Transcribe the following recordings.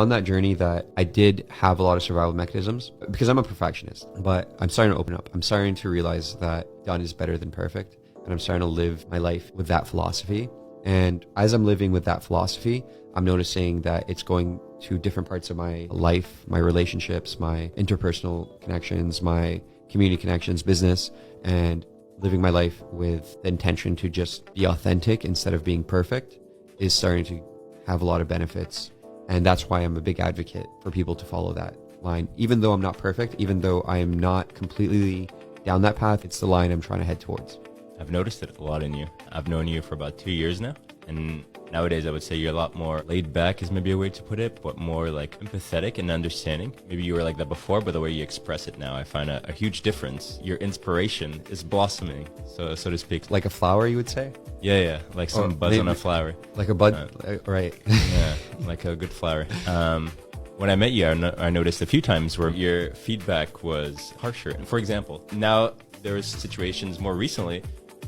On that journey that I did have a lot of survival mechanisms because I'm a perfectionist, but I'm starting to open up. I'm starting to realize that done is better than perfect. And I'm starting to live my life with that philosophy. And as I'm living with that philosophy, I'm noticing that it's going to different parts of my life, my relationships, my interpersonal connections, my community connections, business, and living my life with the intention to just be authentic instead of being perfect is starting to have a lot of benefits. And that's why I'm a big advocate for people to follow that line. Even though I'm not perfect, even though I am not completely down that path, it's the line I'm trying to head towards. I've noticed it a lot in you. I've known you for about 2 years now. And nowadays I would say you're a lot more laid back is maybe a way to put it, but more like empathetic and understanding. Maybe you were like that before, but the way you express it now, I find a huge difference. Your inspiration is blossoming, so to speak. Like a flower, you would say? Yeah, like some buzz on a flower. Like a bud, right. Yeah, like a good flower. When I met you, I noticed a few times where your feedback was harsher. For example, now there's situations more recently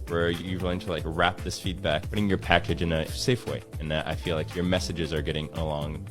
where you're going to like wrap this feedback, putting your package in a safe way. And I feel like your messages are getting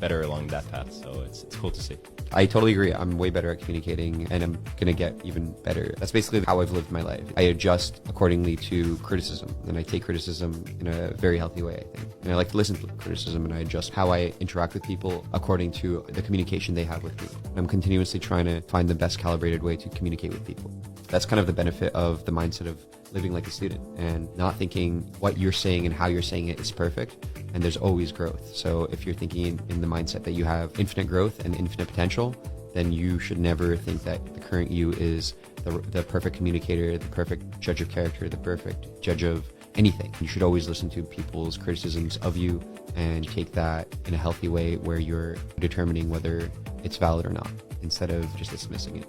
better along that path. So it's cool to see. I totally agree. I'm way better at communicating and I'm going to get even better. That's basically how I've lived my life. I adjust accordingly to criticism and I take criticism in a very healthy way, I think. And I like to listen to criticism and I adjust how I interact with people according to the communication they have with me. I'm continuously trying to find the best calibrated way to communicate with people. That's kind of the benefit of the mindset of living like a student and not thinking what you're saying and how you're saying it is perfect. And there's always growth. So if you're thinking in the mindset that you have infinite growth and infinite potential, then you should never think that the current you is the perfect communicator, the perfect judge of character, the perfect judge of anything. You should always listen to people's criticisms of you and take that in a healthy way where you're determining whether it's valid or not instead of just dismissing it.